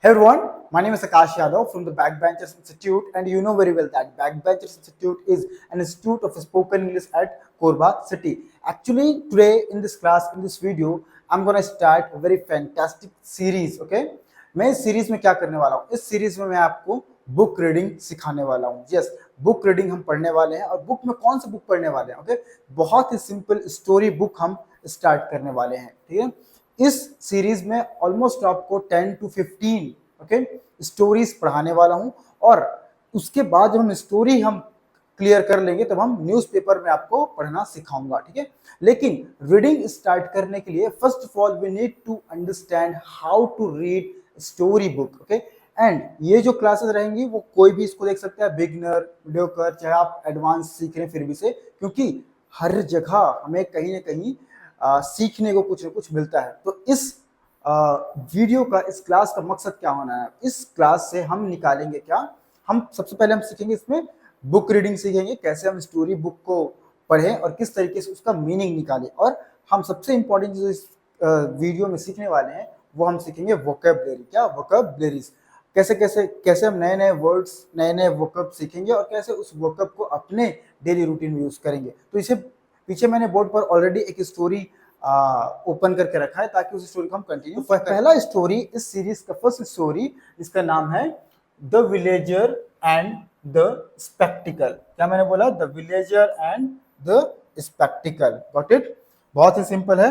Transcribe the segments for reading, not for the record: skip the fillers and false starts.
Everyone, my name is Akash Yadav from the Backbenchers Institute, and you know very well that Backbenchers Institute is an institute of spoken English at Korba City. Actually, today in this class, in this video, I'm gonna start a very fantastic series. Okay, मैं इस series में क्या करने वाला हूँ? इस series में मैं आपको बुक रीडिंग सिखाने वाला हूँ. यस, बुक रीडिंग हम पढ़ने वाले हैं. और बुक में कौन सा बुक पढ़ने वाले हैं? ओके, बहुत ही सिंपल स्टोरी बुक हम स्टार्ट करने वाले हैं. ठीक है, इस सीरीज में ऑलमोस्ट आपको 10 to 15 ओके स्टोरीज पढ़ाने वाला हूं. और उसके बाद जब हम स्टोरी हम क्लियर कर लेंगे तब हम न्यूज़पेपर में आपको पढ़ना सिखाऊंगा. ठीक है, लेकिन रीडिंग स्टार्ट करने के लिए first of all we need to understand how to read story book. Okay, and ये जो क्लासेस रहेंगी वो कोई भी इसको देख सकता है, बिगनर, मीडियोकर, चाहे आप एडवांस सीख रहे हैं फिर भी से, क्योंकि हर जगह हमें कहीं ना कहीं सीखने को कुछ ना कुछ मिलता है. तो इस वीडियो का, इस क्लास का मकसद क्या होना है? इस क्लास से हम निकालेंगे क्या, हम सबसे पहले हम सीखेंगे इसमें बुक रीडिंग सीखेंगे, कैसे हम स्टोरी बुक को पढ़ें और किस तरीके से उसका मीनिंग निकालें. और हम सबसे इंपॉर्टेंट जो इस वीडियो में सीखने वाले हैं वो हम सीखेंगे वोकैबुलरी. क्या वोकैबुलरीज, कैसे कैसे कैसे हम नए नए वर्ड्स, नए नए वोकैब सीखेंगे और कैसे उस वोकैब को अपने डेली रूटीन में यूज करेंगे. तो इसे पीछे मैंने बोर्ड पर ऑलरेडी एक स्टोरी ओपन करके रखा है ताकि उस स्टोरी को हम कंटिन्यू. पहला स्टोरी इस सीरीज का फर्स्ट स्टोरी, इसका नाम है the villager and the spectacled. क्या मैंने बोला? The villager and the spectacled. Got it? बहुत ही सिंपल है.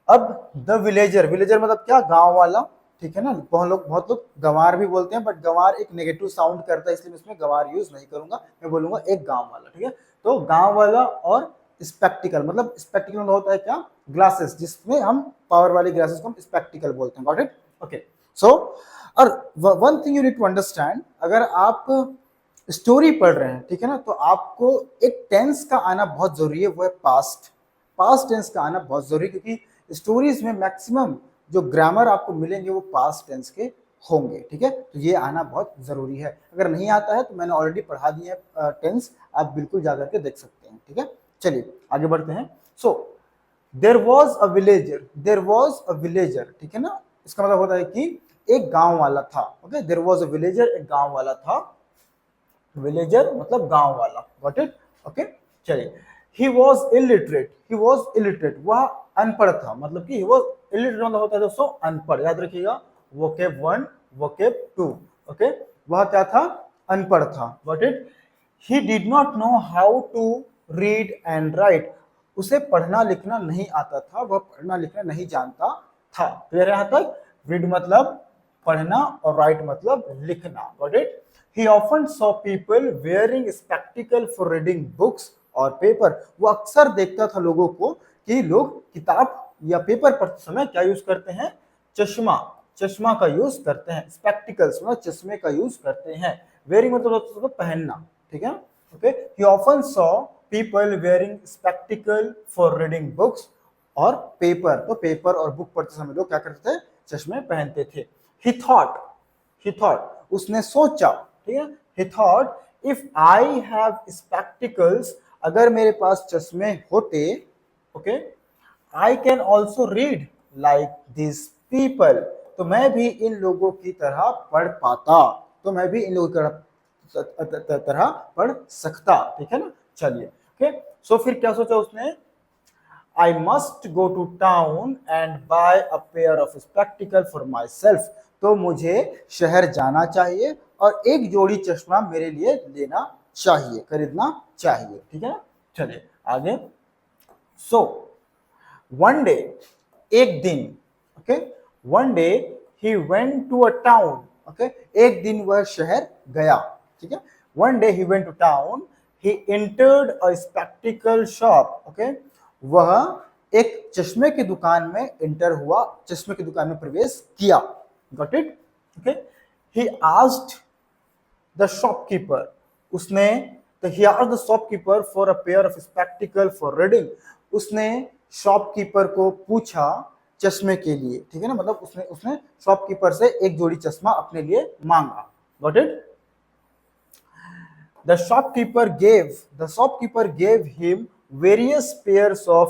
अब द विलेजर, विलेजर मतलब क्या? गांव वाला. ठीक है ना, बहुत लोग गंवार भी बोलते हैं, बट गंवार एक नेगेटिव साउंड करता है, इसलिए मैं इसमें गंवार यूज नहीं करूंगा, मैं बोलूंगा एक गांव वाला. ठीक है, तो गांव वाला. और स्पेक्टिकल मतलब, स्पेक्टिकल मतलब होता है क्या? ग्लासेस, जिसमें हम पावर वाली ग्लासेस को हम स्पेक्टिकल बोलते हैं. Got it? ओके, सो और one thing you need to understand, अगर आप स्टोरी पढ़ रहे हैं, ठीक है ना, तो आपको एक टेंस का आना बहुत जरूरी है, वो है पास्ट. पास्ट टेंस का आना बहुत जरूरी, क्योंकि स्टोरीज में मैक्सिमम जो ग्रामर आपको मिलेंगे वो पास्ट टेंस के होंगे. ठीक है, तो ये आना बहुत जरूरी है. अगर नहीं आता है तो मैंने ऑलरेडी पढ़ा दिया है टेंस, आप बिल्कुल जाकर के देख सकते हैं. ठीक है, चलिए आगे बढ़ते हैं. So there was a villager, there was a villager. ठीक है ना, इसका मतलब होता है कि एक गांव वाला था. Okay, there was a villager, एक गांव वाला था. विलेजर मतलब गांव वाला. Got it? ओके, चलिए. He was illiterate, he was illiterate, वह अनपढ़ था. मतलब कि ही वॉज इलिटरेट मतलब होता है दोस्तों अनपढ़. याद रखिएगा, वोकैब 1, वोकैब 2. ओके, वह क्या था? अनपढ़ था. Got it? He did not know how to read and write, उसे पढ़ना लिखना नहीं आता था, वह पढ़ना लिखना नहीं जानता था. क्लियर है यहां तक? रीड मतलब पढ़ना और राइट मतलब लिखना. Got it? He often saw people wearing spectacle for reading books और पेपर. वो अक्सर देखता था लोगों को कि लोग किताब या पेपर पढ़ते समय क्या यूज करते हैं? चश्मा, चश्मा का यूज करते हैं. स्पेक्टिकल्स मतलब चश्मे का यूज करते हैं. वेयरिंग मतलब पहनना. ठीक है, okay. He often saw people wearing spectacle for reading books और पेपर, तो पेपर और बुक पढ़ते समय लोग क्या करते थे? चश्मे पहनते थे. He thought, उसने सोचा. ठीक है, he thought if I have spectacles, अगर मेरे पास चश्मे होते, okay, I can also read like these people, तो मैं भी इन लोगों की तरह पढ़ पाता, तो मैं भी इन लोगों की तरह पढ़ सकता. ठीक है ना, चलिए. ओके, सो फिर क्या सोचा उसने? I must go to town and buy a pair of spectacles for myself. तो मुझे शहर जाना चाहिए और एक जोड़ी चश्मा मेरे लिए लेना चाहिए, खरीदना चाहिए. ठीक है ना, चलिए आगे. सो वन डे, एक दिन. Okay, one day he went to a town. Okay, एक दिन वह शहर गया. ठीक है, one day he went to town, he entered a spectacle shop. Okay, वह एक चश्मे की दुकान में एंटर हुआ, चश्मे की दुकान में प्रवेश किया. Got it? Okay, he asked the shopkeeper, उसने he asked the shopkeeper for a pair of spectacle for reading, उसने शॉपकीपर को पूछा चश्मे के लिए. ठीक है ना, मतलब उसने उसने शॉपकीपर से एक जोड़ी चश्मा अपने लिए मांगा. Got it? The shopkeeper gave him various pairs of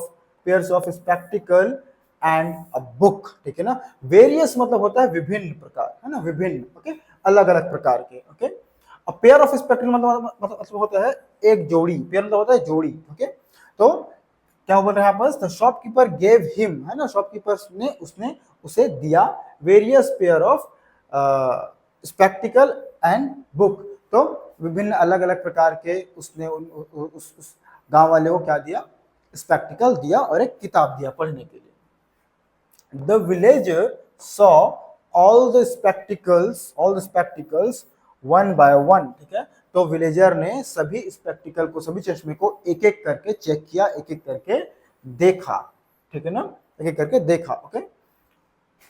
spectacle and a book, ठीक है ना। वेरियस मतलब होता है विभिन्न प्रकार, है ना, विभिन्न, ओके, अलग अलग प्रकार के, okay. A pair of spectacled मतलब होता है एक जोड़ी, पेयर मतलब होता है जोड़ी, ओके। तो क्या बोल रहे हैं आप, द शॉपकीपर गेव हिम, है ना, शॉपकीपर ने उसने उसे दिया various pair of spectacled and book. तो विभिन्न अलग अलग प्रकार के उसने उस गांव वाले को क्या दिया, स्पेक्टिकल दिया और एक किताब दिया पढ़ने के लिए। The villager saw all the spectacles one by one, ठीक है। तो विलेजर ने सभी स्पेक्टिकल को, सभी चश्मे को एक एक करके चेक किया, एक एक करके देखा, ठीक है ना, एक एक करके देखा, okay.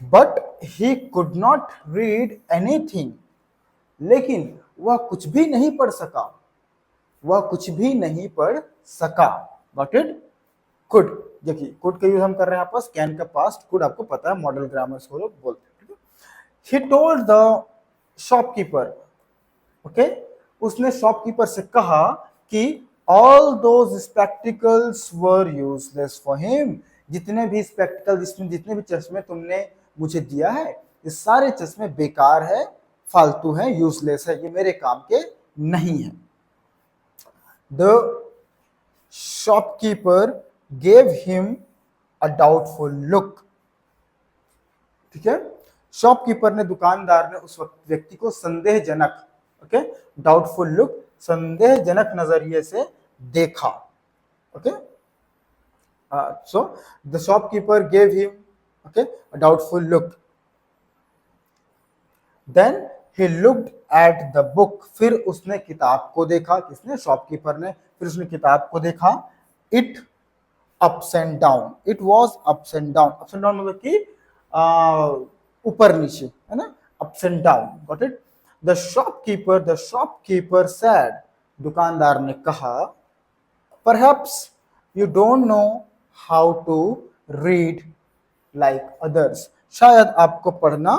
But he could not read anything, लेकिन वह कुछ भी नहीं पढ़ सका, वह कुछ भी नहीं पढ़ सका। बट इट कुड, देखिए कुड का यूज हम कर रहे हैं आपस, कैन का पास्ट, कुड आपको पता है मॉडल ग्रामर को लोग बोलते हैं, ठीक है। He told the shopkeeper, okay, उसने शॉपकीपर से कहा कि all those spectacles were useless for him, जितने भी स्पेक्टिकल, जितने भी चश्मे तुमने मुझे दिया है, ये सारे चश्मे बेकार है, फालतू है, यूजलेस है, ये मेरे काम के नहीं है। The shopkeeper gave him a doubtful look, ठीक है। शॉपकीपर ने, दुकानदार ने उस व्यक्ति को संदेहजनक, ओके, डाउटफुल लुक, संदेहजनक नजरिए से देखा, okay. So the shopkeeper gave him, okay, a doubtful look. Then he looked at the book, फिर उसने किताब को देखा, किसने, शॉपकीपर ने, फिर उसने किताब को देखा। It ups and down, it was ups and down, ups and down मतलब कि ऊपर नीचे, है ना, ups and down, got it. The shopkeeper said, दुकानदार ने कहा, perhaps you don't know how to read like others, शायद आपको पढ़ना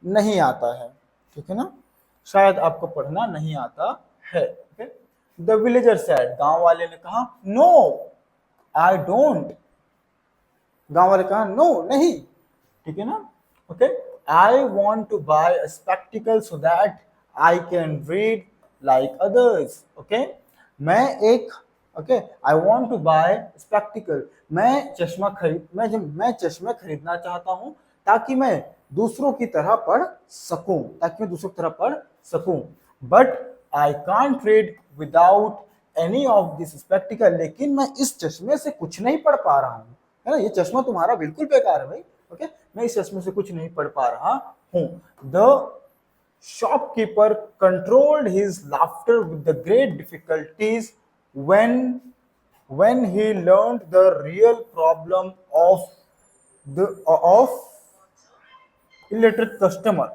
नहीं आता है, ठीक है ना, शायद आपको पढ़ना नहीं आता है, ओके। द विलेजर सैड, गांव वाले ने कहा, नो आई डोंट, गांव वाले कहा नो नहीं, ठीक है ना, okay. I want to buy a spectacle so that I can read like others, okay. मैं एक, okay, I want to buy spectacle, मैं चश्मा खरीदना चाहता हूं ताकि मैं दूसरों की तरह पढ़ सकूं, ताकि मैं दूसरों की तरह पढ़ सकूं। But I can't read without any of this spectacled, लेकिन मैं इस चश्मे से कुछ नहीं पढ़ पा रहा हूं, है ना, ये चश्मा तुम्हारा बिल्कुल बेकार है भाई, ओके, मैं इस चश्मे से कुछ नहीं पढ़ पा रहा हूं। The shopkeeper controlled his laughter with the great difficulties when he learned the real problem of illiterate customer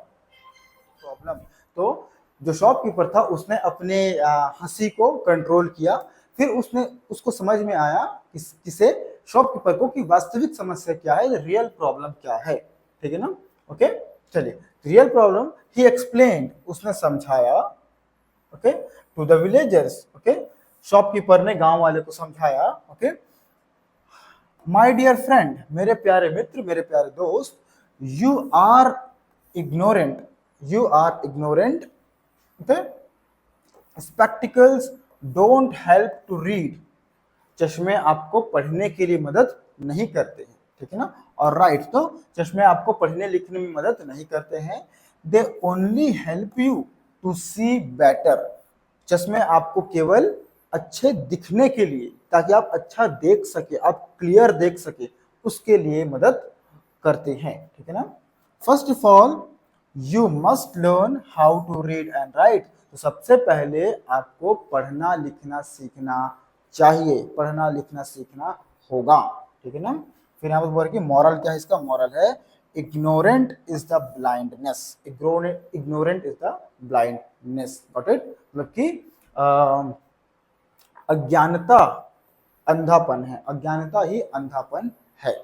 problem. तो जो शॉपकीपर था उसने अपने हंसी को कंट्रोल किया, फिर उसने उसको समझ में आया किसे, शॉपकीपर को, कि वास्तविक समस्या क्या है, रियल प्रॉब्लम क्या है, ठीक है ना, ओके। चलिए, रियल प्रॉब्लम ही एक्सप्लेन्ड, उसने समझाया, okay, to the villagers, okay, shopkeeper ने गांव वाले को समझाया, ओके। माय डियर फ्रेंड, मेरे प्यारे मित्र, मेरे प्यारे दोस्त, you are ignorant, you are ignorant, okay, spectacles don't help to read, चश्मे आपको पढ़ने के लिए मदद नहीं करते हैं, ठीक है ना, और राइट, तो चश्मे आपको पढ़ने लिखने में मदद नहीं करते हैं, they only help you to see better, चश्मे आपको केवल अच्छे दिखने के लिए, ताकि आप अच्छा देख सके, आप क्लियर देख सके, उसके लिए मदद करते हैं, ठीक है ना। First of all you must learn how to read and write, तो सबसे पहले आपको पढ़ना लिखना सीखना चाहिए, पढ़ना लिखना सीखना होगा, ठीक है ना। फिर यहाँ पर बोल रहे कि मॉरल क्या है इसका, मॉरल है ignorant is the blindness, ignorant is the blindness, got it, मतलब कि अज्ञानता अंधापन है, अज्ञानता ही अंधापन है।